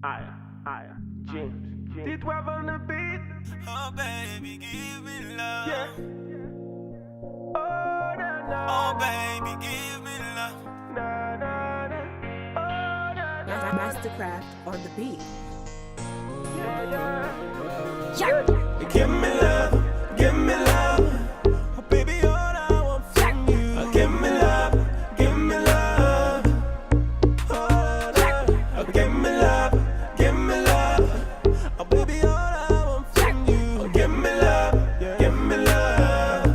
James. D12 on the beat. Oh baby, give me love. Yeah. Oh, na, na, Oh baby, give me love. na, na, na. Oh, na, na, Mastercraft on the beat. yeah, yeah. Give me love, give me love. Oh baby, all I want from you. Give me love, give me love. Oh, love. Give me love, give me love. Oh baby, all I want from you. Give me love, give me love.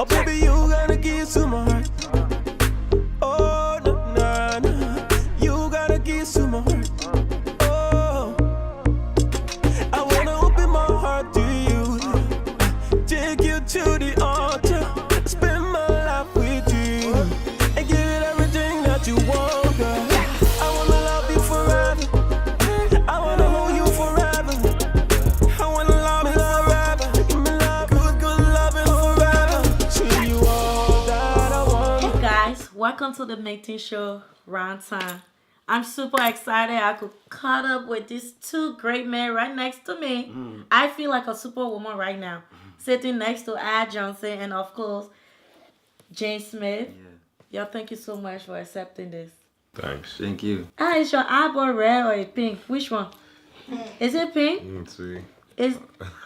Oh baby, you gotta give to my heart. Oh na na na, you gotta give to my heart. Oh, I wanna open my heart to you, take you to the altar, spend my life with you, and give it everything that you want, girl. I wanna love you forever, I wanna hold you forever, I wanna love you forever, give me love, good, good loving forever. See you all that I want. Hey guys, welcome to the Mating Show round time. I'm super excited. I could caught up with these two great men right next to me. I feel like a superwoman right now, sitting next to Al Johnson and of course James Smith. Y'all, thank you so much for accepting this. Thanks. Thank you. Is your eyeball red or pink? Which one? Is it pink? Let's see. Is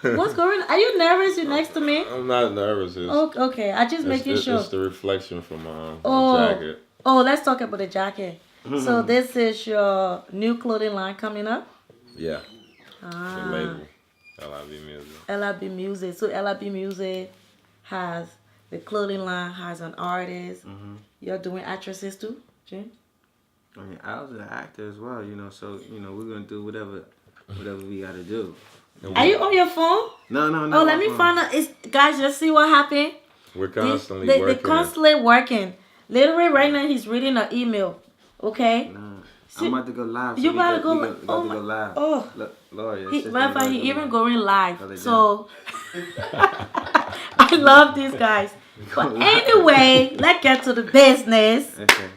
what's going on? Are you nervous? You're next to me? I'm not nervous. It's, Okay. I just making sure. It's the reflection from my Oh. jacket. Oh, let's talk about the jacket. So this is your new clothing line coming up? Yeah. The label. LIB Music. LIB Music. So LIB Music has the clothing line, has an artist. You're doing actresses too, Jim? I mean, I was an actor as well, so, we're going to do whatever we got to do. Are you on your phone? No. Oh, let me find out. Guys, just see what happened. We're constantly They're working. constantly working. Literally right now he's reading an email. Okay? Nah. See, I'm about to go live. you we about to got- go we li- got- we oh got to my- go live. oh. Look, Lord, Matter of fact, he even going live. Hold it So I love these guys. But anyway, let's get to the business. Okay.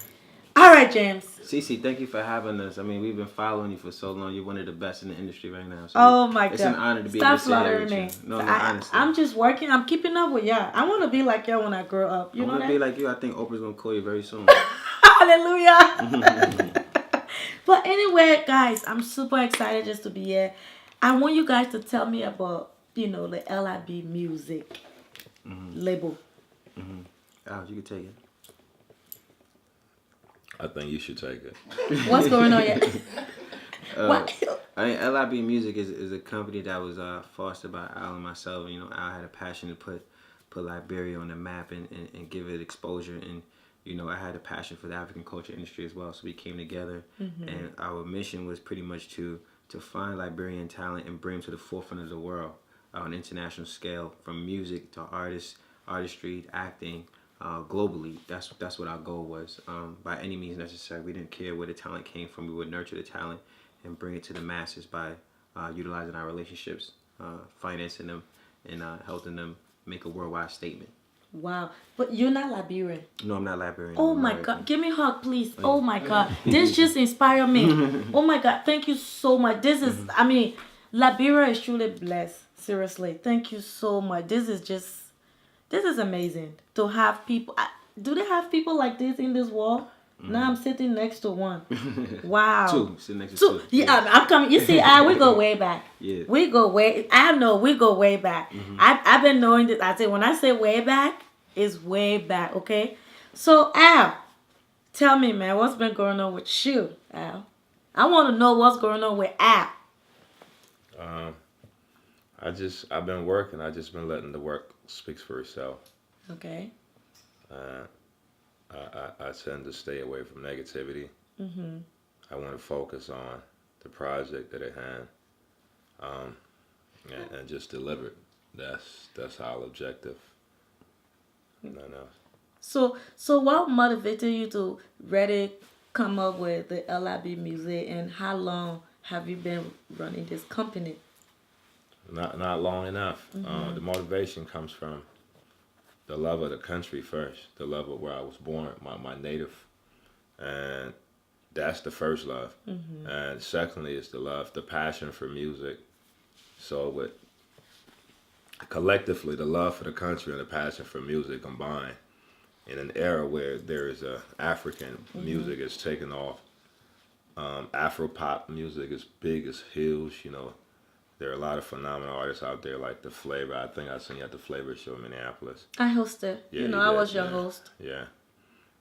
All right, James. CeCe, thank you for having us. I mean, we've been following you for so long. You're one of the best in the industry right now. So Oh my God. It's an honor to be Stop able to sit here flattering with me. you. No, honestly. I'm just working. I'm keeping up with y'all. I want to be like y'all when I grow up. You I'm know gonna that? be like you. I think Oprah's gonna call you very soon. Hallelujah. But anyway, guys, I'm super excited just to be here. I want you guys to tell me about, the LIB Music label. Alex, you can take it. I think you should take it. What's going on here? What? I mean, LIB Music is a company that was fostered by Al and myself. Al had a passion to put Liberia on the map and give it exposure. And, I had a passion for the African culture industry as well. So we came together and our mission was pretty much to find Liberian talent and bring them to the forefront of the world on an international scale, from music to artistry, acting, globally. That's what our goal was. By any means necessary, we didn't care where the talent came from. We would nurture the talent and bring it to the masses by utilizing our relationships, financing them, and helping them make a worldwide statement. Wow. But you're not Liberian. No, I'm not Liberian. Oh I'm my American. God. Give me a hug, please. Oh my God. This just inspired me. Oh my God. Thank you so much. This is, Liberia is truly blessed. Seriously. Thank you so much. This is amazing to have people. Do they have people like this in this world? Now I'm sitting next to one. Wow. Two. Sitting next to Two. two. Yeah, I'm coming. You see, we go way back. Yeah. We go way. I know we go way back. I've been knowing this. I say when I say way back, it's way back. Okay. So Al, tell me, man, what's been going on with you, Al? I want to know what's going on with Al. I've been working. I just been letting the work speak for itself. Okay. I tend to stay away from negativity. I want to focus on the project that at hand, and just deliver it. That's our objective. Nothing else. So what motivated you to really come up with the LIB Music, and how long have you been running this company? Not long enough. The motivation comes from the love of the country first, the love of where I was born, my native, and that's the first love. And secondly is the passion for music. So with collectively, the love for the country and the passion for music combined in an era where there is African music is taking off. Afro pop music is big, is huge. You know, there are a lot of phenomenal artists out there like the Flavor. I think I seen you at the Flavor show in Minneapolis. I hosted. Yeah, you know, you I did, was your yeah. host. Yeah.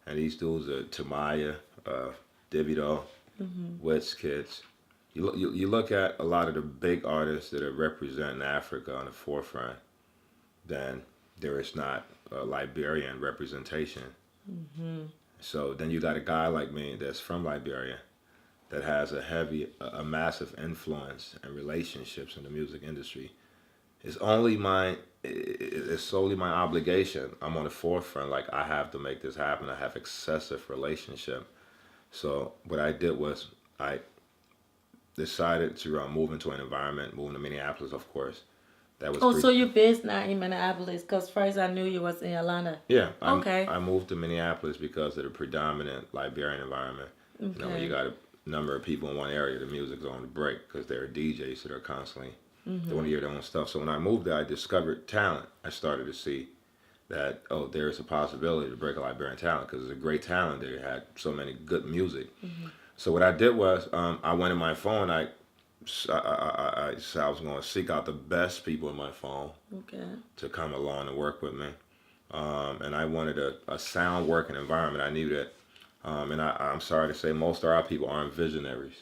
And these dudes are Tamaya, Divido, Wits Kids. You look at a lot of the big artists that are representing Africa on the forefront, then there is not a Liberian representation. So then you got a guy like me that's from Liberia that has a massive influence and relationships in the music industry. It's solely my obligation. I'm on the forefront. Like, I have to make this happen. I have excessive relationship. So what I did was I decided to move into an environment, moving to Minneapolis, of course. That was So you're based now in Minneapolis? Because first I knew you was in Atlanta. Yeah. Okay. I moved to Minneapolis because of the predominant Liberian environment. You know, when you got a number of people in one area, the music's on the break because there are DJs that are constantly they want to hear their own stuff. So when I moved there, I discovered talent. I started to see that, there's a possibility to break a Liberian talent because there's a great talent there. You had so many good music. So what I did was I went in my phone. I was going to seek out the best people in my phone to come along and work with me. And I wanted a sound working environment. I knew that. And I'm sorry to say, most of our people aren't visionaries.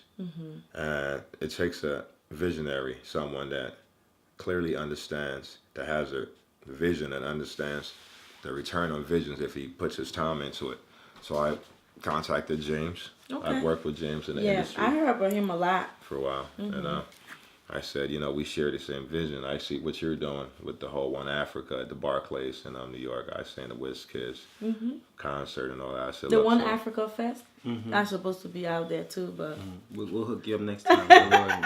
And it takes a visionary, someone that clearly understands, that has a vision and understands the return on visions if he puts his time into it. So I contacted James. I've worked with James in the industry. I heard about him a lot. For a while. And I said, we share the same vision. I see what you're doing with the whole One Africa at the Barclays in New York. I seen the Wiz Kids concert and all that. I said, The look, One so- Africa Fest? I'm supposed to be out there too, but... We'll hook you up next time. Don't worry.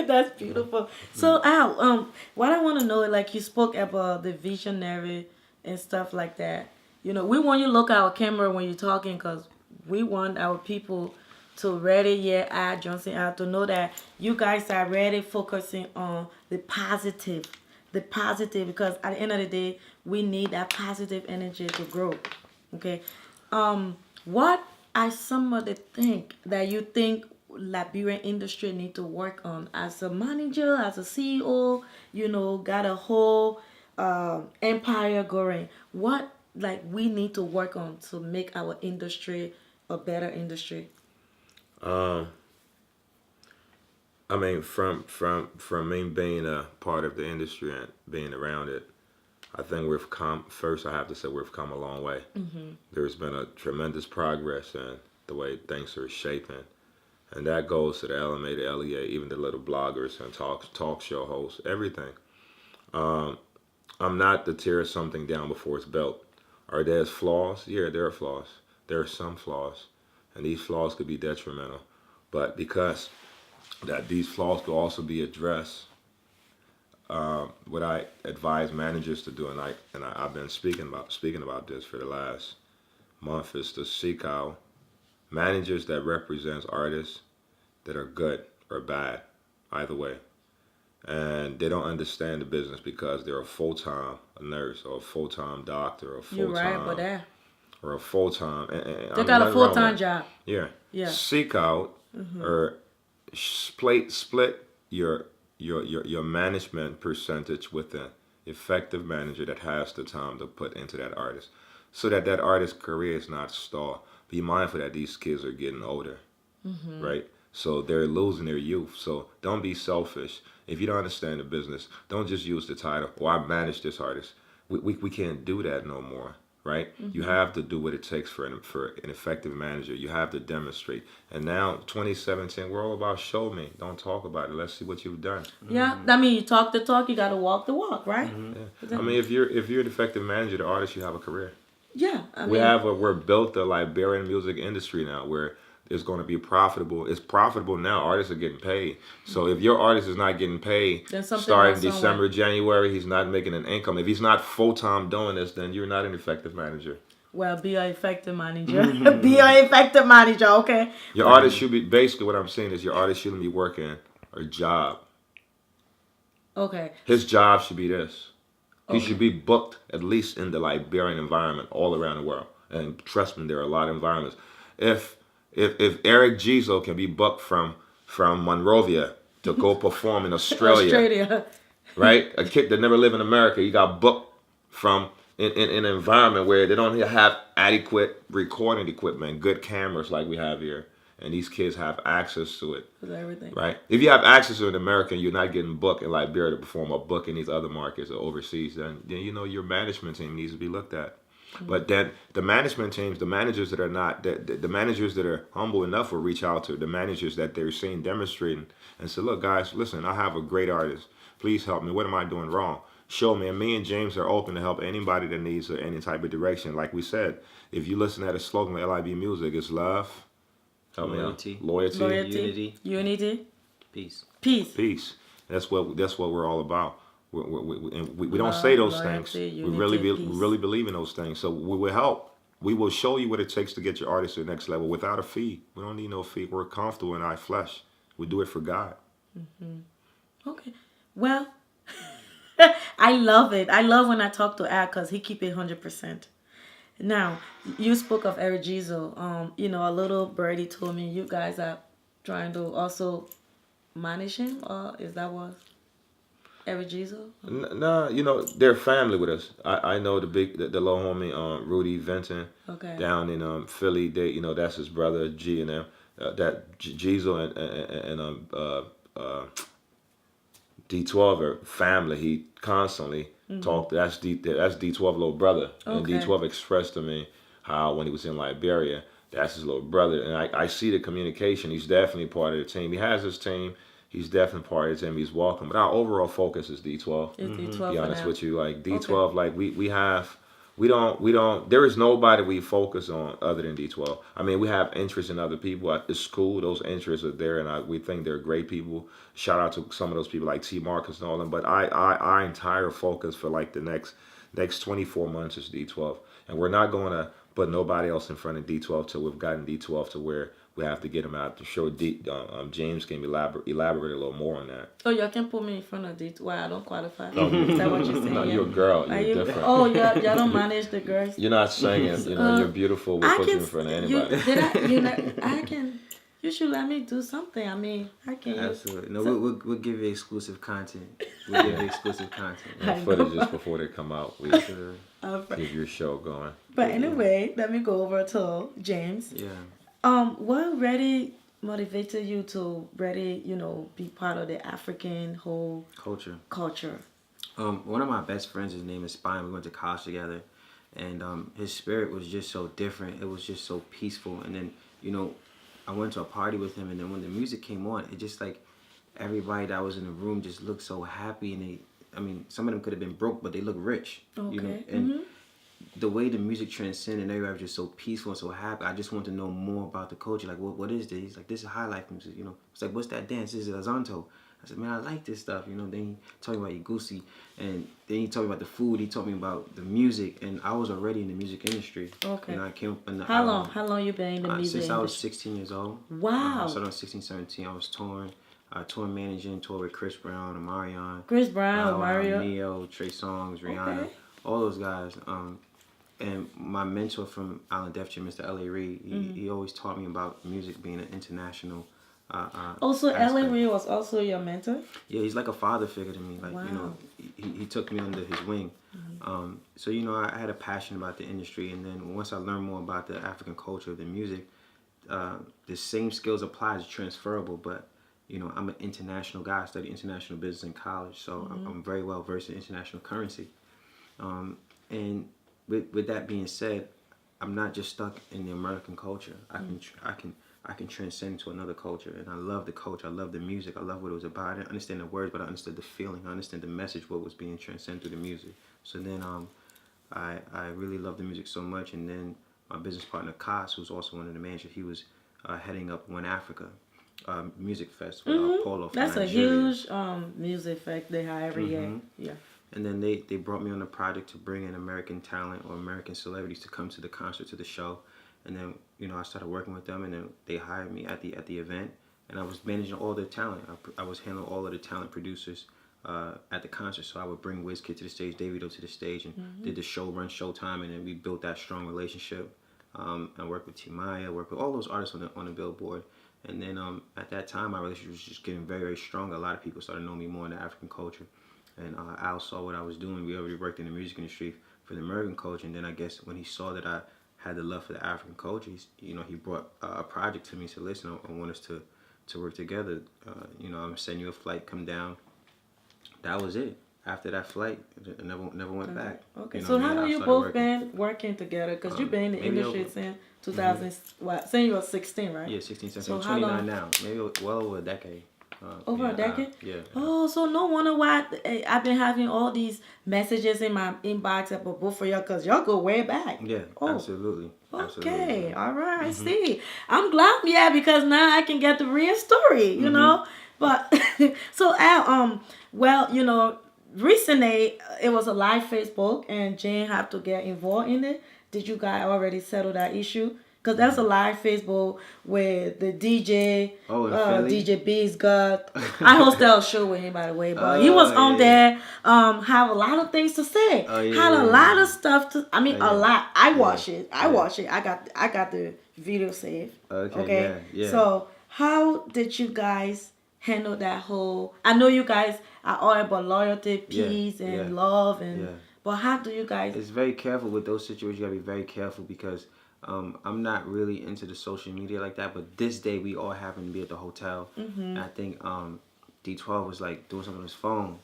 That's beautiful. So, Al, what I want to know, like you spoke about the visionary and stuff like that. We want you to look at our camera when you're talking because we want our people to really, Al Johnson out to know that you guys are really focusing on the positive because at the end of the day, we need that positive energy to grow. Okay. What are some of the things that you think Liberian industry need to work on as a manager, as a CEO, got a whole empire going. What we need to work on to make our industry a better industry? I mean, from me being a part of the industry and being around it, I think first I have to say we've come a long way. There's been a tremendous progress in the way things are shaping. And that goes to the LMA, the LEA, even the little bloggers and talk show hosts, everything. I'm not to tear something down before it's built. Are there flaws? Yeah, there are flaws. There are some flaws. And these flaws could be detrimental. But because that these flaws could also be addressed, what I advise managers to do, and I've been speaking about this for the last month, is to seek out managers that represents artists that are good or bad, either way. And they don't understand the business because they're a full-time nurse or a full-time doctor or a full-time... You're right about that. Or a full-time... They got a full-time job. Yeah. Yeah. Seek out or split your management percentage with an effective manager that has the time to put into that artist so that artist's career is not stalled. Be mindful that these kids are getting older, right? So they're losing their youth. So don't be selfish. If you don't understand the business, don't just use the title, I manage this artist. We can't do that no more, right? You have to do what it takes for an effective manager. You have to demonstrate. And now, 2017, we're all about show me. Don't talk about it. Let's see what you've done. Yeah, I mean, you talk the talk, you got to walk the walk, right? Yeah. I mean, if you're an effective manager, the artist, you have a career. Yeah, I mean, we're built the Liberian music industry now where it's going to be profitable. It's profitable now. Artists are getting paid. So if your artist is not getting paid starting December, January, he's not making an income. If he's not full-time doing this, then you're not an effective manager. Well, be an effective manager. Be an effective manager, okay? Your artist should be, basically what I'm saying is your artist shouldn't be working a job. Okay. His job should be this. He should be booked at least in the Liberian environment all around the world. And trust me, there are a lot of environments. If Eric Gizo can be booked from Monrovia to go perform in Australia, right? A kid that never lived in America, he got booked from in an environment where they don't have adequate recording equipment, good cameras like we have here. And these kids have access to it. Everything. Right? If you have access to an American, you're not getting booked in Liberia to perform a book in these other markets or overseas, then you know your management team needs to be looked at. But then the management teams, the managers that are not, the managers that are humble enough will reach out to the managers that they're seeing demonstrating and say, look, guys, listen, I have a great artist. Please help me. What am I doing wrong? Show me. And me and James are open to help anybody that needs any type of direction. Like we said, if you listen to the slogan of LIB Music, it's love. Help Loyalty. me out. Loyalty. Unity. Peace. Peace. That's what we're all about. We don't say those things. We really believe in those things. So we will help. We will show you what it takes to get your artist to the next level without a fee. We don't need no fee. We're comfortable in our flesh. We do it for God. Okay. Well, I love it. I love when I talk to Al because he keep it 100%. Now, you spoke of Eric Gizo. You know, a little birdie told me you guys are trying to also manage him, or is that what Eric Gizo? No, you know, they're family with us. I know the little homie Rudy Vinton down in Philly. They, you know, that's his brother G and them. That Gizo and D12 are family. He constantly talked. That's D12 little brother, and D12 expressed to me how when he was in Liberia, that's his little brother, and I see the communication. He's definitely part of the team. He has his team. He's definitely part of the team. He's welcome. But our overall focus is D12. It's D12. To be honest with you, like D12, like we don't. There is nobody we focus on other than D12. I mean, we have interest in other people at the school. Those interests are there, and we think they're great people. Shout out to some of those people like T. Marcus and all them. But our entire focus for like the next 24 months is D12, and we're not going to put nobody else in front of D12 till we've gotten D12 to where we have to get him out to show. James can elaborate a little more on that. Oh, y'all can put me in front of D12. Why I don't qualify? Is that what you're saying? No, you're a girl. You're different. Oh, y'all don't manage the girls. You're not singing. You know, you're beautiful. We'll put you in front of anybody. I can. You should let me do something. I mean, I can. Absolutely. No, we'll give you exclusive content. We'll give you exclusive content. And footages before they come out. We keep your show going. But anyway, let me go over to James. Yeah. What really motivated you to really, be part of the African whole culture? One of my best friends, his name is Spine. We went to college together, and his spirit was just so different. It was just so peaceful. And then, I went to a party with him, and then when the music came on, it just like everybody that was in the room just looked so happy, and some of them could have been broke, but they look rich. Okay. And the way the music transcended, and everybody was just so peaceful and so happy. I just want to know more about the culture. Like, what is this? He's like, this is high life music. It's like, what's that dance? This is Azonto. I said, man, I like this stuff. Then he told me about Igusi, and then he told me about the food. He told me about the music, and I was already in the music industry. Okay. I came up in the, How long you been in the music since industry? I was 16 years old. Wow. I started on 16, 17. I was touring managing, toured with Chris Brown, Omarion. Chris Brown, Mario. Neo, Trey Songz, Rihanna, all those guys. And my mentor from Island Def Jam, Mr. L.A. Reid, he always taught me about music being an international Also, L.A. Reid was also your mentor? Yeah, he's like a father figure to me. Like, wow. He took me under his wing. So, I had a passion about the industry. And then once I learned more about the African culture of the music, the same skills apply as transferable. But, I'm an international guy. I studied international business in college. So I'm very well versed in international currency. And with that being said, I'm not just stuck in the American culture. I can transcend to another culture, and I love the culture. I love the music. I love what it was about. I didn't understand the words, but I understood the feeling. I understood the message, what was being transcended through the music. So then, I really love the music so much. And then my business partner Kas, who's also one of the managers, he was heading up One Africa music festival, Polo. That's Nigeria. a huge music fest they have every year. Yeah. And then they brought me on the project to bring in American talent or American celebrities to come to the concert, to the show. And then, you know, I started working with them, and then they hired me at the event. And I was managing all the talent. I was handling all of the talent producers at the concert. So I would bring WizKid to the stage, Davido to the stage, and did the show, run Showtime, and then we built that strong relationship. I worked with Timaya, worked with all those artists on the Billboard. And then at that time, my relationship was just getting very, very strong. A lot of people started knowing me more in the African culture. And Al saw what I was doing. We already worked in the music industry for the American culture. And then I guess when he saw that I had the love for the African culture, he brought a project to me. He said, listen, I want us to work together. I'm going to send you a flight, come down. That was it. After that flight, it never went back. Okay, so how long you both been working together? Because you've been in the industry since 2000, since you were 16, right? Yeah, 16, 17. So I'm 29 now. Maybe well over a decade. Over a decade? Yeah. Oh, so no wonder why I've been having all these messages in my inbox about both of y'all, because y'all go way back. Yeah, absolutely. Okay, all right, I see. I'm glad, because now I can get the real story, you know? But, so Al, recently it was a live Facebook and Jane had to get involved in it. Did you guys already settle that issue? Because there's a live Facebook with the DJ, DJ B's got. I hosted a show with him, by the way, but he was on there. Have a lot of things to say. Had a lot of stuff to. I mean, a lot. I watch it. I watch it. I got the video saved. Okay. Yeah. So how did you guys handle that whole? I know you guys are all about loyalty, peace, and love, and but how do you guys? It's very careful with those situations. You gotta be very careful because. I'm not really into the social media like that, but this day we all happened to be at the hotel. And I think D12 was like doing something on his phone,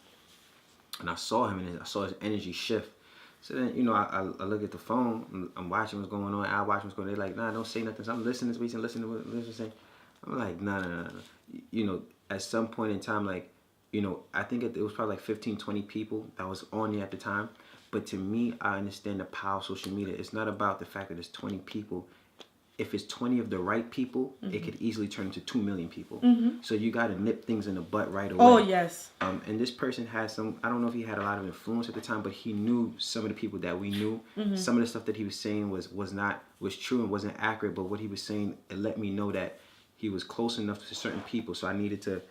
and I saw him and I saw his energy shift. So then, I look at the phone, I'm watching what's going on, I watch what's going on. They're like, nah, don't say nothing. So I'm listening to what he's saying. I'm like, nah. At some point in time, like, I think it was probably like 15, 20 people that was on there at the time. But to me, I understand the power of social media. It's not about the fact that there's 20 people. If it's 20 of the right people, it could easily turn into 2 million people. So you got to nip things in the butt right away. Oh, yes. And this person had I don't know if he had a lot of influence at the time, but he knew some of the people that we knew. Some of the stuff that he was saying was true and wasn't accurate, but what he was saying, it let me know that he was close enough to certain people. So I needed to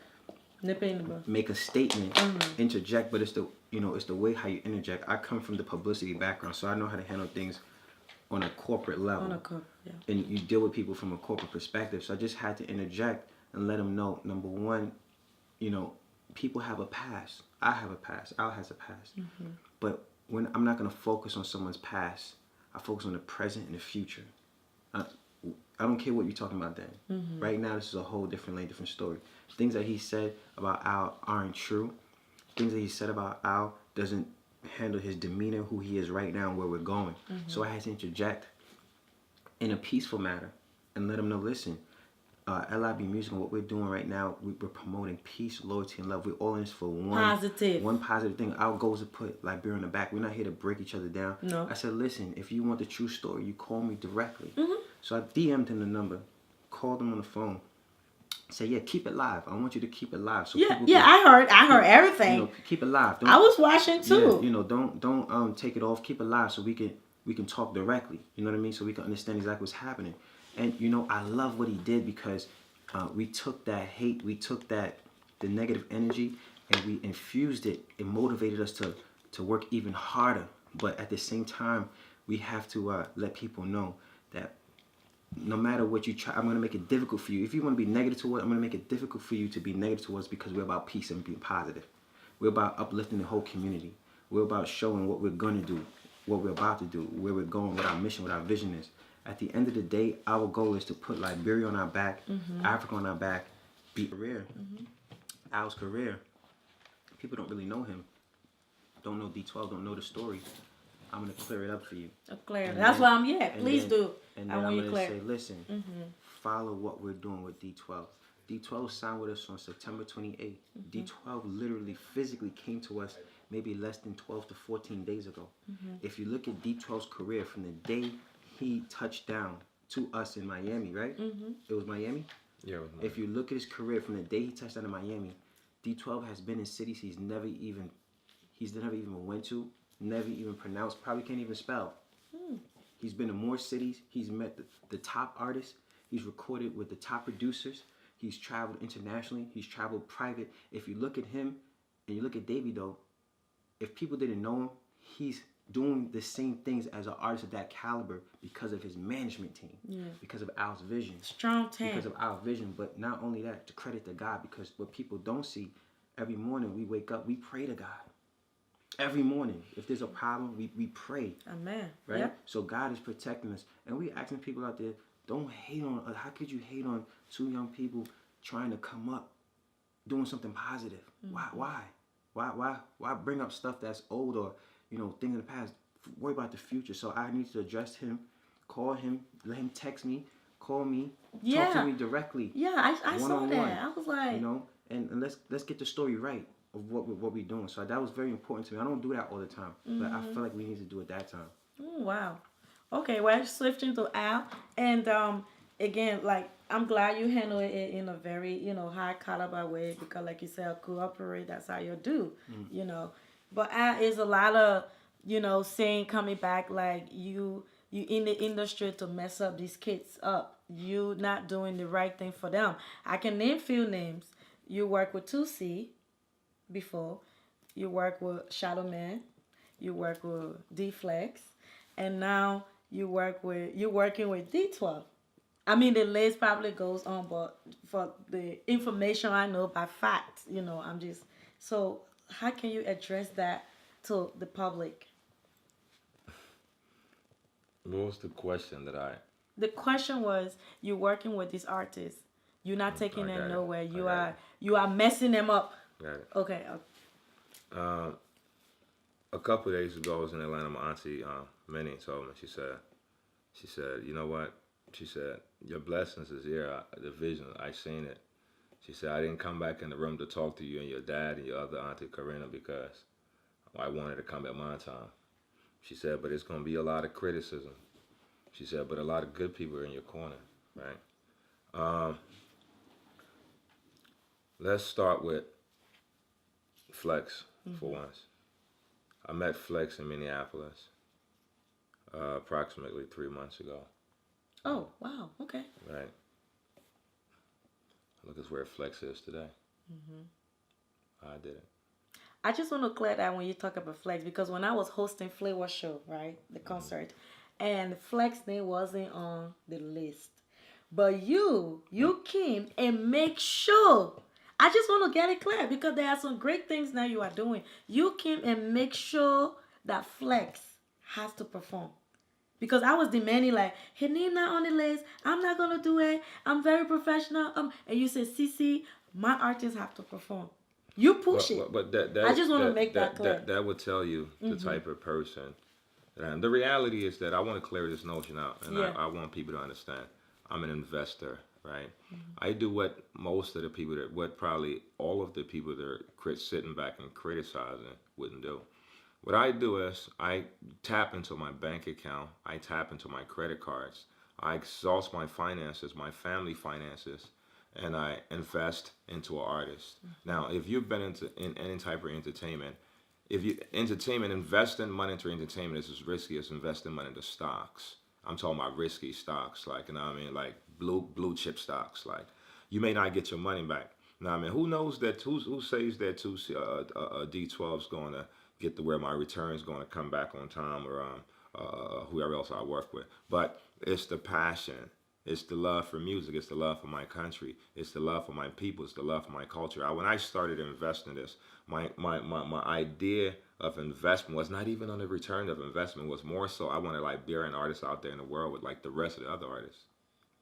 make a statement, interject, but it's the way how you interject. I come from the publicity background, so I know how to handle things on a corporate level. And you deal with people from a corporate perspective. So I just had to interject and let them know, number one, people have a past. I have a past. Al has a past. But when I'm not going to focus on someone's past, I focus on the present and the future. I don't care what you're talking about then. Right now, this is a whole different lane, different story. Things that he said about Al aren't true. Things that he said about Al doesn't handle his demeanor, who he is right now, and where we're going. So I had to interject in a peaceful manner and let him know, listen, LIB Music and what we're doing right now, we're promoting peace, loyalty, and love. We're all in this for one positive thing. Our goal is to put Liberia on the back. We're not here to break each other down. No. I said, listen, if you want the true story, you call me directly. So I DM'd him the number, called him on the phone, said, yeah, keep it live. I want you to keep it live. So I heard everything. Keep it live. I was watching too. Yeah, don't take it off. Keep it live so we can talk directly. You know what I mean? So we can understand exactly what's happening. And I love what he did because we took that hate, we took the negative energy, and we infused it. It motivated us to work even harder. But at the same time, we have to let people know that no matter what you try, I'm going to make it difficult for you. If you want to be negative towards, I'm going to make it difficult for you to be negative towards, because we're about peace and being positive. We're about uplifting the whole community. We're about showing what we're going to do, what we're about to do, where we're going, what our mission, what our vision is. At the end of the day, our goal is to put Liberia on our back, Africa on our back, be career. Al's career. People don't really know him. Don't know D12, don't know the story. I'm going to clear it up for you. That's why I'm here. Please do. And then I'm going to say, listen, follow what we're doing with D12. D12 signed with us on September 28th. D12 literally physically came to us maybe less than 12 to 14 days ago. If you look at D12's career from the day he touched down to us in Miami, right? It was Miami? Yeah, it was Miami. If you look at his career from the day he touched down in Miami, D12 has been in cities he's never even he's never even went to, never even pronounced, probably can't even spell. He's been to more cities. He's met the top artists. He's recorded with the top producers. He's traveled internationally. He's traveled private. If you look at him and you look at Davido, if people didn't know him, he's doing the same things as an artist of that caliber because of his management team, because of Al's vision. Strong team. Because of Al's vision. But not only that, to credit to God, because what people don't see, every morning we wake up, we pray to God. Every morning, if there's a problem, we pray. Amen. Right? Yep. So God is protecting us. And we asking people out there, don't hate on, how could you hate on two young people trying to come up, doing something positive? Why bring up stuff that's old or, things in the past? Worry about the future. So I need to address him, call him, let him text me, call me, talk to me directly. Yeah, I saw that. I was like, and let's get the story right of what we're doing. So that was very important to me. I don't do that all the time, but I feel like we need to do it that time. Oh, wow. Okay, well, switching to Al, and again, like, I'm glad you handle it in a very, high caliber way, because like you said, cooperate, that's how you do, But Al is a lot of, saying, coming back, like, you in the industry to mess up these kids up. You not doing the right thing for them. I can name few names. You work with CeCe before. You work with Shadow Man. You work with D-Flex. And now you're working with D12. I mean, the list probably goes on, but for the information I know by fact, I'm just... So how can you address that to the public? What was the question that I... The question was, you're working with these artists. You're not taking them nowhere. You are messing them up. Got it. Okay. A couple of days ago, I was in Atlanta. My auntie, Minnie, told me. She said, you know what? She said, your blessings is here. The vision, I seen it. She said, I didn't come back in the room to talk to you and your dad and your other auntie, Karina, because I wanted to come at my time. She said, but it's going to be a lot of criticism. She said, but a lot of good people are in your corner, right? Let's start with Flex for once. I met Flex in Minneapolis approximately 3 months ago. Oh, wow. Okay. Right. Look at where Flex is today. I did it. I just want to clear that when you talk about Flex, because when I was hosting Flavor Show, right, the concert, and Flex name wasn't on the list, but you came and make sure. I just want to get it clear, because there are some great things now you are doing. You came and make sure that Flex has to perform. Because I was demanding, like, his name not on the list. I'm not going to do it. I'm very professional. And you said, CeCe, my artists have to perform. You push it. But that I just want to make that clear. That would tell you the type of person that I am. The reality is that I want to clear this notion out. And I want people to understand. I'm an investor, right? I do what most of the people what probably all of the people that are sitting back and criticizing wouldn't do. What I do is I tap into my bank account, I tap into my credit cards, I exhaust my finances, my family finances, and I invest into an artist. Now, if you've been in any type of entertainment, investing money into entertainment is as risky as investing money into stocks. I'm talking about risky stocks, like, like blue chip stocks. Like, you may not get your money back. Now, who knows that? Who says that D12 is going to get to where my return is going to come back on time, or whoever else I work with? But it's the passion. It's the love for music. It's the love for my country. It's the love for my people. It's the love for my culture. When I started investing in this, my idea of investment was not even on the return of investment. Was more so I wanted Liberian artists out there in the world with like the rest of the other artists.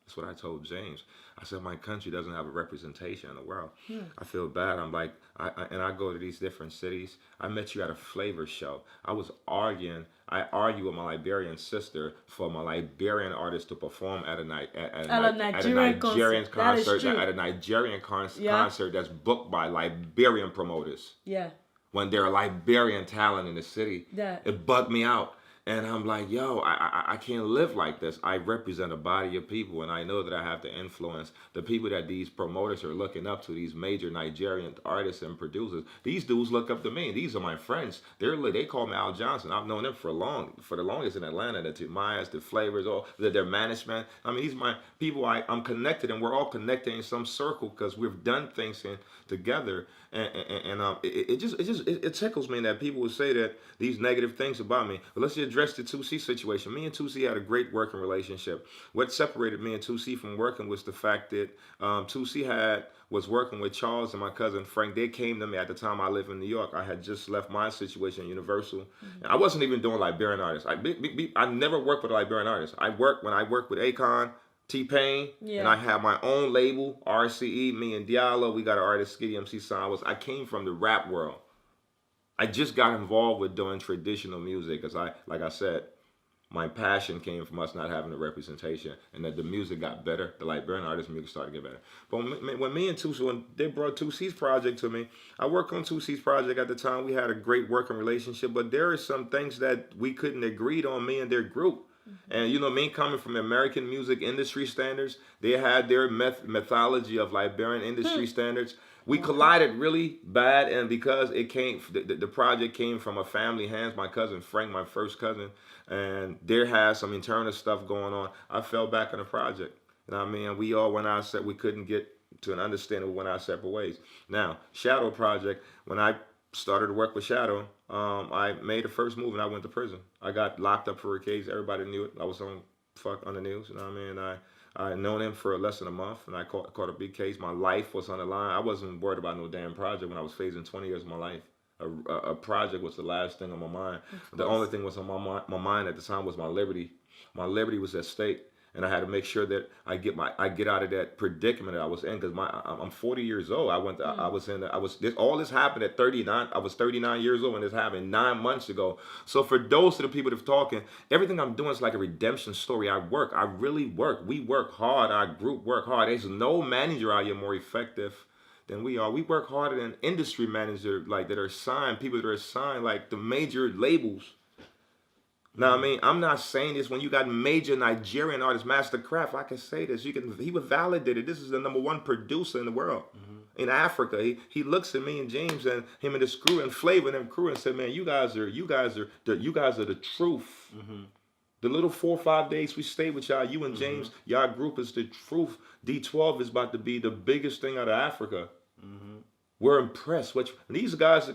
That's what I told James. I said, my country doesn't have a representation in the world. I feel bad. I'm like, I go to these different cities. I met you at a Flavor Show. I argue with my Liberian sister for my Liberian artist to perform at a Nigerian concert that's booked by Liberian promoters. Yeah. When there are Liberian talent in the city, it bugged me out. And I'm like, yo, I can't live like this. I represent a body of people, and I know that I have to influence the people that these promoters are looking up to, these major Nigerian artists and producers. These dudes look up to me. These are my friends. They call me Al Johnson. I've known them for the longest in Atlanta. The Mayas, the Flavors, all their management. I mean, these are my people. I'm connected, and we're all connected in some circle because we've done things together. And it tickles me that people would say that these negative things about me. But let's just address the 2C situation. Me and 2C had a great working relationship. What separated me and 2C from working was the fact that 2C was working with Charles and my cousin Frank. They came to me at the time I lived in New York. I had just left my situation at Universal. Mm-hmm. And I wasn't even doing Liberian artists. I never worked with a Liberian artist. When I worked with Akon, T-Pain, and I had my own label, RCE, me and Diallo. We got an artist, Skitty MC Sign. I came from the rap world. I just got involved with doing traditional music because like I said, my passion came from us not having the representation, and that the music got better. The Liberian artist music started to get better. But when me and 2C, when they brought 2C's project to me, I worked on 2C's project at the time. We had a great working relationship, but there are some things that we couldn't agree on, me and their group. And you know, me coming from American music industry standards, they had their mythology of Liberian industry standards. We collided really bad, and because it came, the project came from a family hands. My cousin Frank, my first cousin, and there has some internal stuff going on. I fell back on the project. You know what I mean? We all went our set. We couldn't get to an understanding. We went our separate ways. Now, Shadow Project, when I started to work with Shadow, I made the first move and I went to prison. I got locked up for a case. Everybody knew it. I was on the news. You know what I mean? I known him for less than a month, and I caught a big case. My life was on the line. I wasn't worried about no damn project when I was facing 20 years of my life. A project was the last thing on my mind. The only thing was on my mind at the time was my liberty. My liberty was at stake. And I had to make sure that I get out of that predicament that I was in, because I'm 40 years old. All this happened at 39. I was 39 years old when this happened 9 months ago. So for those of the people that are talking, everything I'm doing is like a redemption story. I really work. We work hard. Our group work hard. There's no manager out here more effective than we are. We work harder than industry managers like that are signed, people that are signed like the major labels. Now, I mean, I'm not saying this when you got major Nigerian artists, Mastercraft. I can say this. He was validated. This is the #1 producer in the world. In Africa. He looks at me and James and him and his crew and Flavor and them crew and said, "Man, you guys are the truth." The little 4 or 5 days we stayed with y'all, you and James, y'all group is the truth. D12 is about to be the biggest thing out of Africa. We're impressed. These guys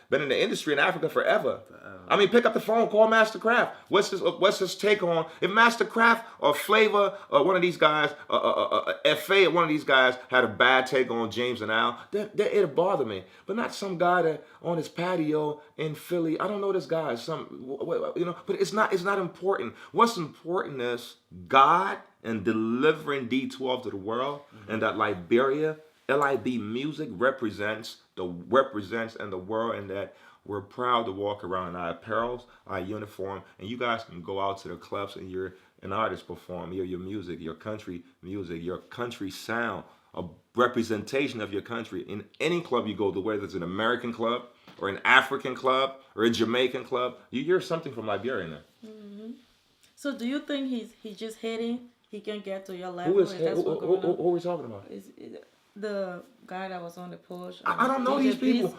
been in the industry in Africa forever. I mean, pick up the phone, call Mastercraft. What's his take on if Mastercraft or Flavor or one of these guys, FA or one of these guys had a bad take on James and Al? It'll bother me. But not some guy that on his patio in Philly. I don't know this guy. But it's not important. What's important is God and delivering D12 to the world, and that Liberia. LIB Music represents in the world, and that we're proud to walk around in our apparels, our uniform, and you guys can go out to the clubs and you're an artist perform your music, your country sound, a representation of your country in any club you go to, whether it's an American club or an African club or a Jamaican club. You hear something from Liberia in there. So do you think he's just hating? He can get to your level? Who are we talking about? The guy that was on the push. I don't know these people.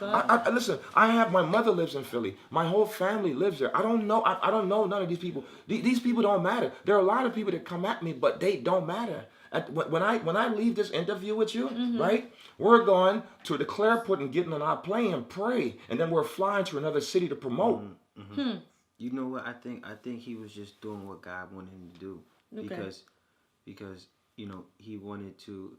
Listen, my mother lives in Philly. My whole family lives there. I don't know none of these people. These people don't matter. There are a lot of people that come at me, but they don't matter. When I leave this interview with you, right, we're going to the Clareport and getting on our plane and pray, and then we're flying to another city to promote. You know what? I think he was just doing what God wanted him to do, because he wanted to.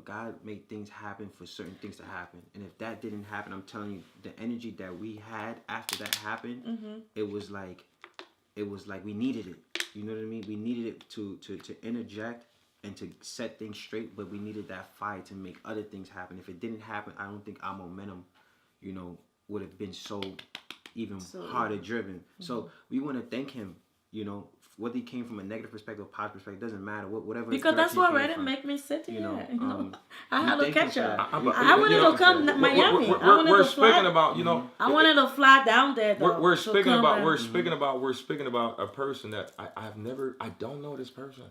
God made things happen for certain things to happen. And if that didn't happen, I'm telling you, the energy that we had after that happened, it was like we needed it. You know what I mean? We needed it to interject and to set things straight, but we needed that fire to make other things happen. If it didn't happen, I don't think our momentum, would have been so harder driven. So we want to thank him, whether he came from a negative perspective or positive perspective, doesn't matter. Whatever. Because that's direction what he came Reddit from, make me sit here. you know, You know? I we had to thank him catch for up. that. I wanted to come to Miami. I wanted We're to speaking fly. about, you know. I wanted to fly down there. Though, We're to speaking come about back. we're speaking about a person that I don't know this person.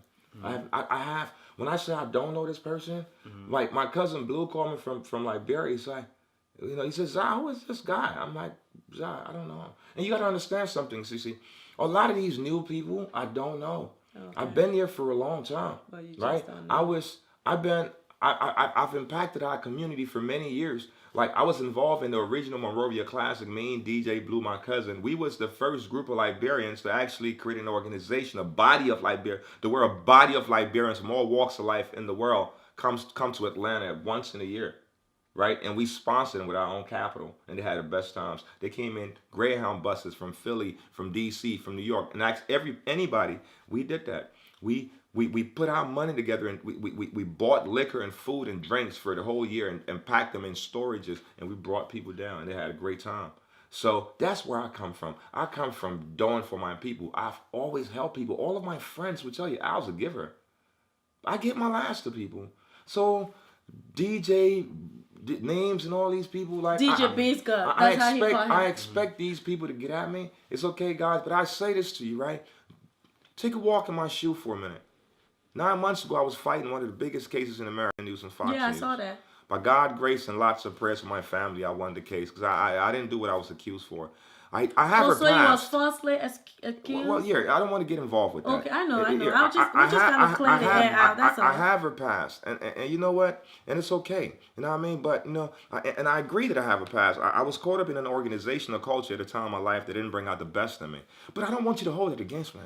I have when I say I don't know this person, like my cousin Blue called me from Liberia. He's like, you know, he says, "Zah, who is this guy?" I'm like, "Zah, I don't know him." And you got to understand something, CeCe. A lot of these new people, I don't know. Okay. I've been here for a long time, right? I've impacted our community for many years. Like I was involved in the original Monrovia Classic. Me and DJ Blue, my cousin, we was the first group of Liberians to actually create an organization, a body of Liberia, to where a body of Liberians from all walks of life in the world come to Atlanta once in a year, right? And we sponsored them with our own capital, and they had the best times. They came in Greyhound buses from Philly, from DC, from New York, and asked anybody. We did that. We put our money together and we bought liquor and food and drinks for the whole year and packed them in storages, and we brought people down and they had a great time. So that's where I come from. I come from doing for my people. I've always helped people. All of my friends would tell you I was a giver. I give my last to people. So DJ names and all these people like DJ Beast God. That's how he call him. I expect these people to get at me. It's okay, guys, but I say this to you, right? Take a walk in my shoe for a minute. 9 months ago, I was fighting one of the biggest cases in American news and Fox News. Yeah, I saw that. By God's grace and lots of prayers for my family, I won the case because I didn't do what I was accused for. I have her so you was past. falsely accused? Well, yeah, I don't want to get involved with that. Okay, I know. We just gotta clear the air out. That's all. I have her past, and you know what? And it's okay. You know what I mean? But you know, and I agree that I have a past. I was caught up in an organizational culture at a time in my life that didn't bring out the best in me. But I don't want you to hold it against me.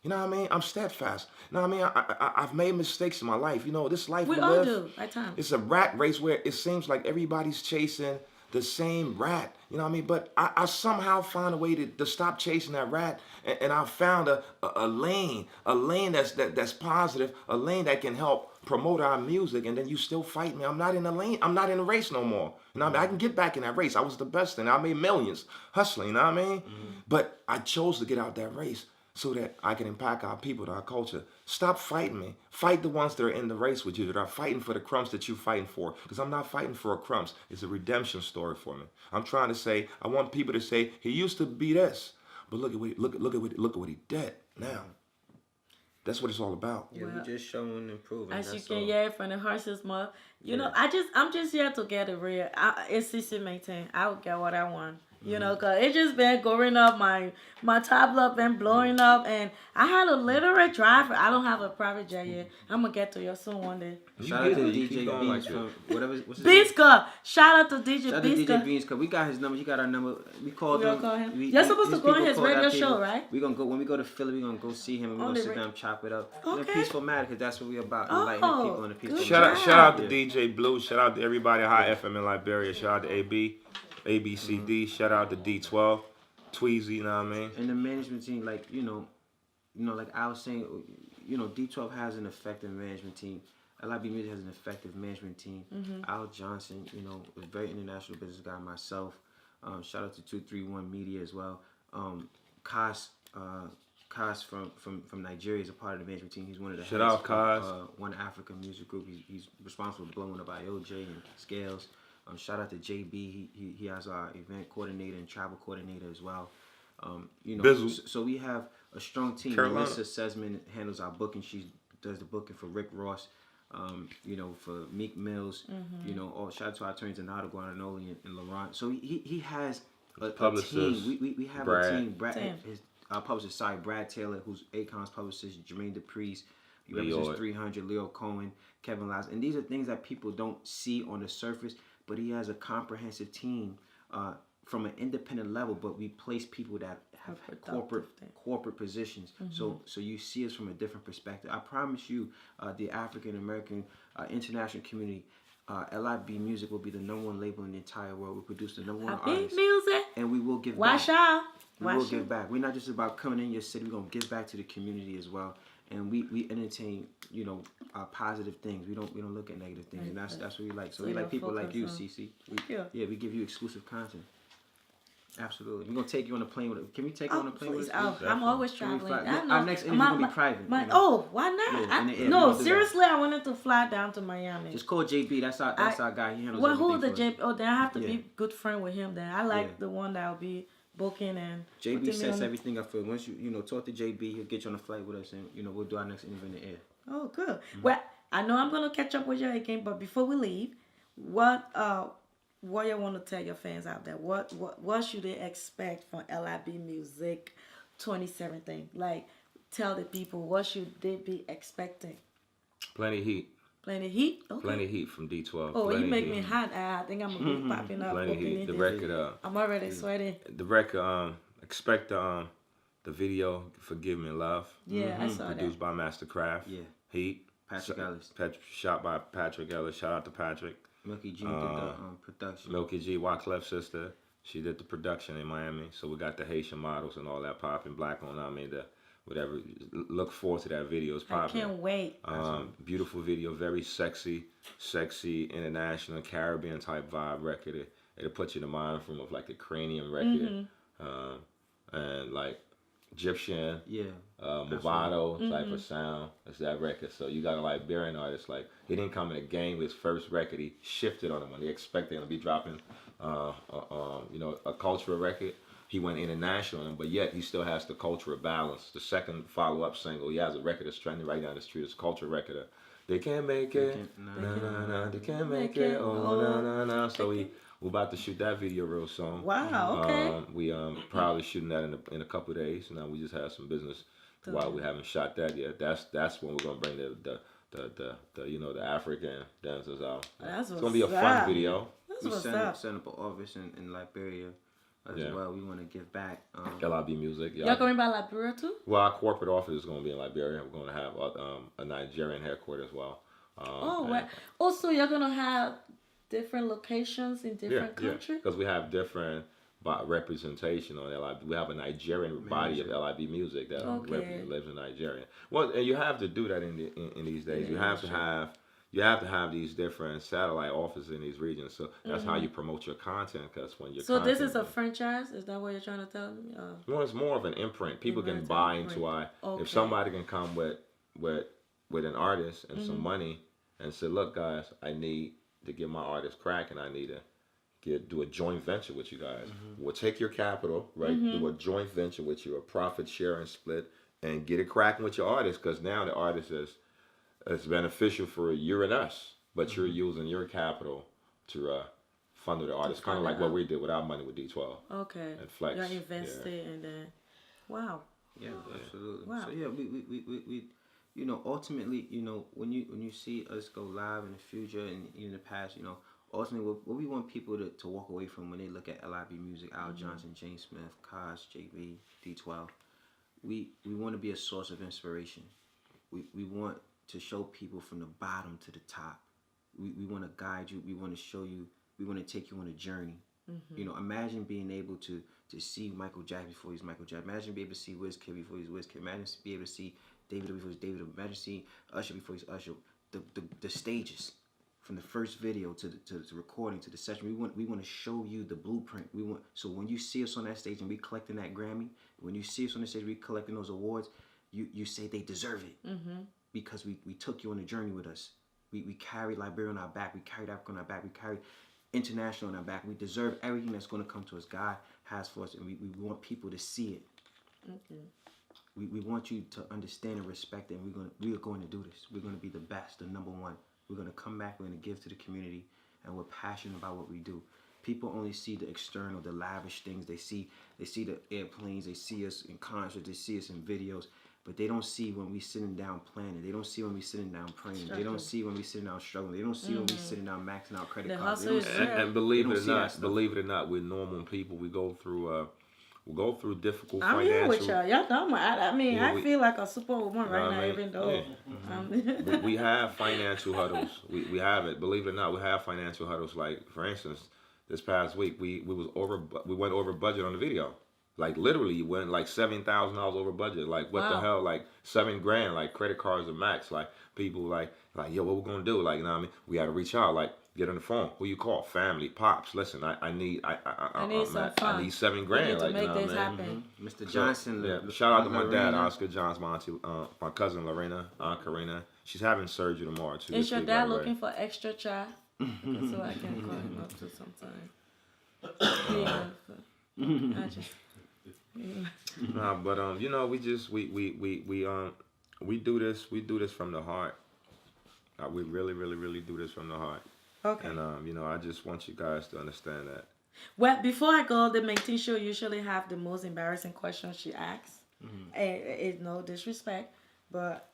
You know what I mean? I'm steadfast. You know what I mean? I've made mistakes in my life. You know, this life we all live, do at times. It's a rat race where it seems like everybody's chasing the same rat. You know what I mean? But I somehow find a way to stop chasing that rat, and I found a lane that's positive, a lane that can help promote our music. And then you still fight me. I'm not in the lane. I'm not in the race no more. You know what I mean? I can get back in that race. I was the best in it. I made millions hustling. You know what I mean? But I chose to get out that race so that I can impact our people, our culture. Stop fighting me. Fight the ones that are in the race with you, that are fighting for the crumbs that you're fighting for. Because I'm not fighting for a crumbs. It's a redemption story for me. I'm trying to say, I want people to say, he used to be this, but look at what he did now. That's what it's all about. Yeah, we just showing and improving. As you can hear from the horse's mouth, you know, I'm just here to get it real. It's CeCe maintain. I will get what I want. You know, cause it just been going up, my tablet been blowing up, and I had a literate driver. I don't have a private jet yet. I'm gonna get to you soon one day. Shout out to DJ Beans from whatever. What's his Beans name? Cup. Shout out to DJ Shout out Beans to Cup. DJ Beans Cup. We got his number. He got our number. We called him. Call him. You're supposed to go on his radio show, right? We gonna go when we go to Philly. We gonna go see him and we gonna sit down, chop it up in a peaceful manner, because that's what we about. Enlightening people in a peaceful manner. Shout out to DJ Blue. Shout out to everybody at High FM in Liberia. Shout out to AB, ABCD. Shout out to D12. Tweezy, you know what I mean? And the management team, like, you know, like I was saying, you know, D12 has an effective management team. LIB Music has an effective management team. Al Johnson, you know, a very international business guy. Myself, shout out to 231 Media as well. Kas from Nigeria is a part of the management team. He's one of the shout out Kas. One Africa Music Group. He's responsible for blowing up IOJ and Scales. Shout out to JB. He has our event coordinator and travel coordinator as well. You know, so we have a strong team. Melissa Sesman handles our booking. She does the booking for Rick Ross. You know, for Meek Mills. You know, shout out to our attorneys Anada Guadagnoli and Laurent. So he has a team. We have a team. Our publicist, Brad Taylor, who's Akon's publicist, Jermaine Duprise. He represents 300, Leo Cohen, Kevin Lyles. And these are things that people don't see on the surface. But he has a comprehensive team from an independent level. But we place people that have corporate positions. So you see us from a different perspective. I promise you, the African American international community, LIB Music will be the #1 label in the entire world. We produce the #1 artist, music, and we will give back. We will give back. We're not just about coming in your city. We're gonna give back to the community as well. And we entertain, you know, positive things. We don't look at negative things, and that's what we like. So we like people like you, CeCe. We give you exclusive content. Absolutely. We're gonna take you on a plane with. Can we take you on a plane please. with us? I'm always Can we traveling. fly? I know. Our next interview gonna be private. My, you know? oh, why not? Yeah, in the air. No, We'll do that. seriously, I wanted to fly down to Miami. Just call JB. That's our guy. He handles Well, everything who the for us. JB? Oh, then I have to Yeah. be good friend with him. Then I like Yeah. the one that'll be booking and JB putting me sets on- everything up for you. Once you talk to JB, he'll get you on a flight with us, and we'll do our next interview in the air. Oh, good. Well, I know I'm gonna catch up with you again, but before we leave, what you want to tell your fans out there? What should they expect from LIB Music 2017? Like, tell the people what should they be expecting? Plenty heat. Plenty heat. Okay. Plenty heat from D12. Oh, Plenty you make heat. me hot. I think I'm gonna be popping up. Plenty opening heat. The this. record. I'm already sweating. The record. Expect the video "Forgive Me Love." Yeah, I saw Produced by Mastercraft. Yeah. Heat. Patrick Ellis. Shot by Patrick Ellis. Shout out to Patrick. Milky G did the production. Milky G, Wyclef's sister. She did the production in Miami. So we got the Haitian models and all that popping. Black on. I mean, whatever. Look forward to that video. It's I popping. can't wait. Beautiful video. Very sexy, international, Caribbean type vibe record. It'll put you in the mind frame of like a cranium record. And like Egyptian, Movado type of sound. That's that record. So you got a Liberian artist, like he didn't come in a game with his first record. He shifted on them when they expected him to be dropping, a cultural record. He went international on them, but yet he still has the cultural balance. The second follow-up single, he has a record that's trending right down the street. It's a cultural record. They can't make it, they can't make it, oh. So we're about to shoot that video real soon. Wow. Okay. We probably shooting that in a couple of days. Now we just have some business while we haven't shot that yet. That's when we're gonna bring the African dancers out. That's it's gonna be a fun up. video. That's We what's set up. up an office in Liberia as well. We want to give back. LIB Music. Y'all going by Liberia too? Well, our corporate office is going to be in Liberia. We're going to have a Nigerian headquarters as well. Right. Also, you're going to have different locations in different countries? Because we have different representation on LIB. We have a Nigerian body of LIB Music that lives in Nigeria. Well, and you have to do that in these days. You have to have these different satellite offices in these regions. So that's how you promote your content. Because when your this is a franchise. Is that what you're trying to tell me? Well, it's more of an imprint. People can buy into if somebody can come with an artist and some money and say, look, guys, I need to get my artist cracking. I need to do a joint venture with you guys. We'll take your capital, right? Do a joint venture with you, a profit sharing split, and get it cracking with your artist. Because now the artist is. It's beneficial for you and us, but you're using your capital to fund the artist, kind of like what we did with our money with D12. Okay. And Flex. You're invested and then, wow. Yeah, absolutely. Wow. So yeah, we ultimately, when you see us go live in the future and in the past, ultimately what we want people to walk away from when they look at LIB Music, Al Johnson, James Smith, Kaz, JB, D12, we want to be a source of inspiration. We want to show people from the bottom to the top. We want to guide you. We want to show you. We want to take you on a journey. Imagine being able to see Michael Jackson before he's Michael Jackson. Imagine being able to see Wiz Kid before he's Wiz Kid. Imagine being able to see David before he's David. Imagine seeing Usher before he's Usher. The stages, from the first video to the recording to the session. We want to show you the blueprint. So when you see us on that stage and we collecting that Grammy, when you see us on the stage we collecting those awards, you say they deserve it. Because we took you on a journey with us. We carried Liberia on our back. We carried Africa on our back. We carried international on our back. We deserve everything that's going to come to us. God has for us, and we want people to see it. We want you to understand and respect it, and we are going to do this. We're going to be the best, the number one. We're going to come back. We're going to give to the community, and we're passionate about what we do. People only see the external, the lavish things. They see the airplanes. They see us in concerts. They see us in videos. But they don't see when we sitting down planning. They don't see when we sitting down praying. They don't see when we sitting down struggling. They don't see when we sitting down maxing out credit cards. And believe it or not, we're normal people. We go through difficult I'm financial. here with y'all. Y'all know I feel like a superwoman right now, even though. We have financial huddles. We have it. Believe it or not, we have financial huddles. Like for instance, this past week we went over budget on the video. Like literally went like $7,000 over budget. Like what the hell? Like $7,000. Like credit cards are max. Like people like yo, what we gonna do? Like I mean, we had to reach out. Like Get on the phone. Who you call? Family, pops. Listen, I need some fun. I need $7 We need grand to right make now, this man. happen. Mr. Johnson. Yeah, shout out to my dad, Lorena. Oscar Johns, my auntie, my cousin Lorena, Aunt Karina. She's having surgery tomorrow too. Is this your week, dad by the way. looking for extra child? So I can call him up to sometime. Yeah. I just. Nah, but you know, we do this from the heart. We really do this from the heart. Okay. And you know, I just want you guys to understand that. Well, before I go, the Maintain Show usually have the most embarrassing questions she asks. And it's no disrespect, but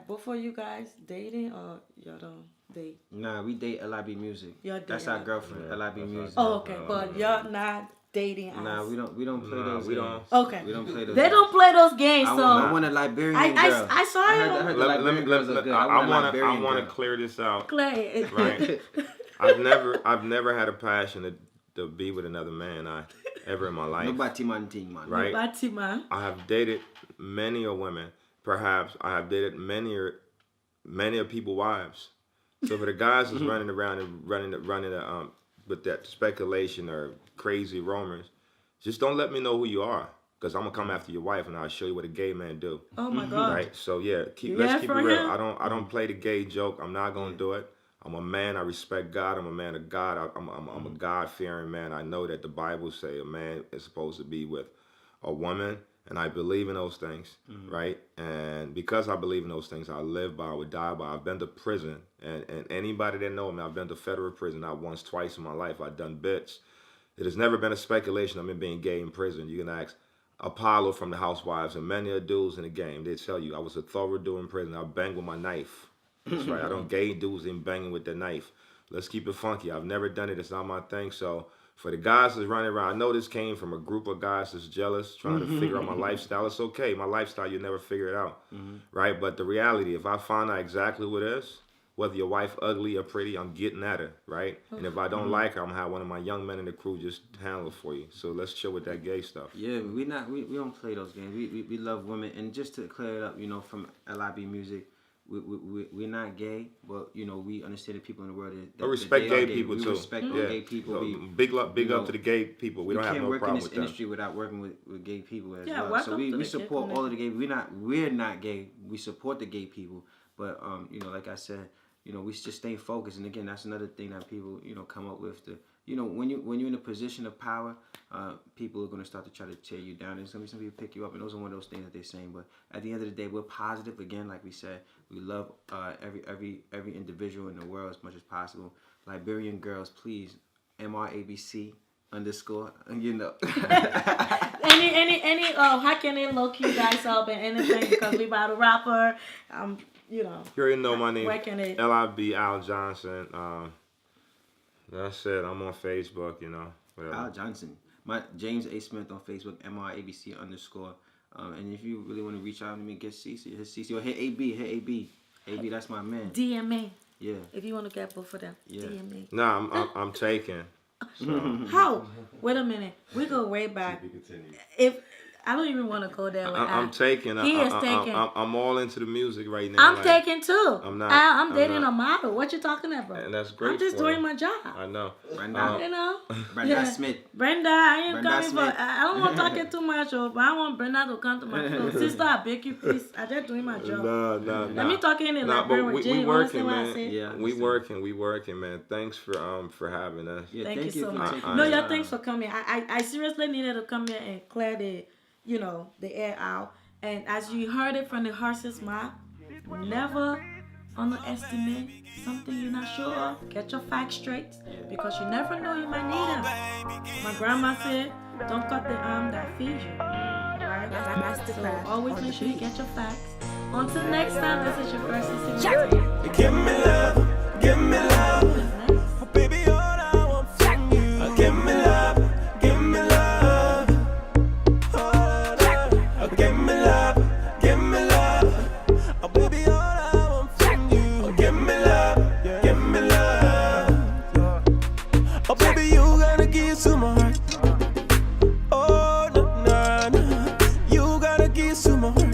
both of you guys dating or y'all don't date? Nah, we date LIB Music. Y'all That's date our LIB. girlfriend, Yeah, LIB that's Music. Oh, okay, but y'all not dating. Nah, we don't play Nah, those we games. don't. Okay. We don't play those They games. don't play those games, I so want a Liberian girl. I saw I you. heard the Liberian girls are good. I want a Liberian want girl. to clear this out. Clay. Right. I've never had a passion to be with another man ever in my life. Nobody man. Right. Batima. I have dated many a women. Perhaps I have dated many a people wives. So for the guys that's running around and running with that speculation or crazy rumors, just don't let me know who you are, because I'm gonna come after your wife and I'll show you what a gay man do. Oh my God. Right. So yeah, let's keep it for real. him? I don't play the gay joke. I'm not gonna do it. I'm a man. I respect God. I'm a man of God. I'm a God-fearing man. I know that the Bible say a man is supposed to be with a woman, and I believe in those things, right? And because I believe in those things, I live by, I would die by. I've been to prison, and anybody that know me, I've been to federal prison not once, twice in my life. I've done bits. It has never been a speculation of me being gay in prison. You can ask Apollo from the Housewives and many of the dudes in the game. They tell you I was a thorough dude in prison. I banged with my knife. That's right. I don't gay dudes in banging with the knife. Let's keep it funky. I've never done it. It's not my thing. So for the guys that's running around, I know this came from a group of guys that's jealous, trying to figure out my lifestyle. It's okay. My lifestyle, you'll never figure it out. Right? But the reality, if I find out exactly what it is, whether your wife ugly or pretty, I'm getting at her, right? And if I don't like her, I'm gonna have one of my young men in the crew just handle it for you. So let's chill with that gay stuff. Yeah, we don't play those games. We love women, and just to clear it up, you know, from LIB Music, we're not gay, but you know we understand the people in the world that I respect they are gay people we too. Respect Yeah. gay people. So, We, big up you know, to the gay people. We don't have can't no work in problem this with them. industry without working with gay people as Yeah, well. welcome So to we the support gay all of the gay. We're not gay. We support the gay people, but you know, like I said, you know, we just stay focused. And again, that's another thing that people, you know, come up with. You know, when you're in a position of power, people are going to start to try to tear you down. There's going to be some people pick you up, and those are one of those things that they're saying. But at the end of the day, we're positive. Again, like we said, we love every individual in the world as much as possible. Liberian girls, please, MRABC _ you know. Any how can they look you guys up and anything, because we about a rapper, you know. You already know my name. Where can they? LIB Al Johnson. That's it. I'm on Facebook, you know. Whatever. Al Johnson. My James A. Smith on Facebook, MRABC _ and if you really want to reach out to me, get CeCe. Hit CeCe or hit AB. AB, that's my man. DMA. Yeah. If you want to get both of them. Yeah. DMA. Nah, I'm taken. So. How? Wait a minute. We go way back. If I don't even want to go there. I'm taking. He is taking. I'm all into the music right now. I'm like, taking too. I'm not. I'm dating not. a model. What you talking about? And that's great. I'm just for doing you. my job. I know. Brenda. You know. Brenda Yeah. Smith. Brenda, I ain't Brenda coming Smith. for. I don't want talking too much, but I want Brenda to come to my show. Sister, I beg you, please. I just doing my job. Nah. Let me talk in the Nah, library but with we Jay. You working, understand what I man. said? Yeah. We working, man. Thanks for having us. Yeah, Thank you so for much. taking No, the yeah, time. thanks for coming. I seriously needed to come here and clear the, you know, the air out. And as you heard it from the horse's mouth, never underestimate something you're not sure of. Get your facts straight, because you never know, you might need them. My grandma said, don't cut the arm that feeds you. Alright? That's the So craft always on make the sure you beat. get your facts. Until next time, this is your first CeCe. Give me love, give me love. Next. Baby, all I want from you. Give me love, give me love. Give me love, give me love. Oh, baby, all I want from you. Give me love, give me love. Oh, baby, you gotta give to my heart. Oh, no. You gotta give to my heart.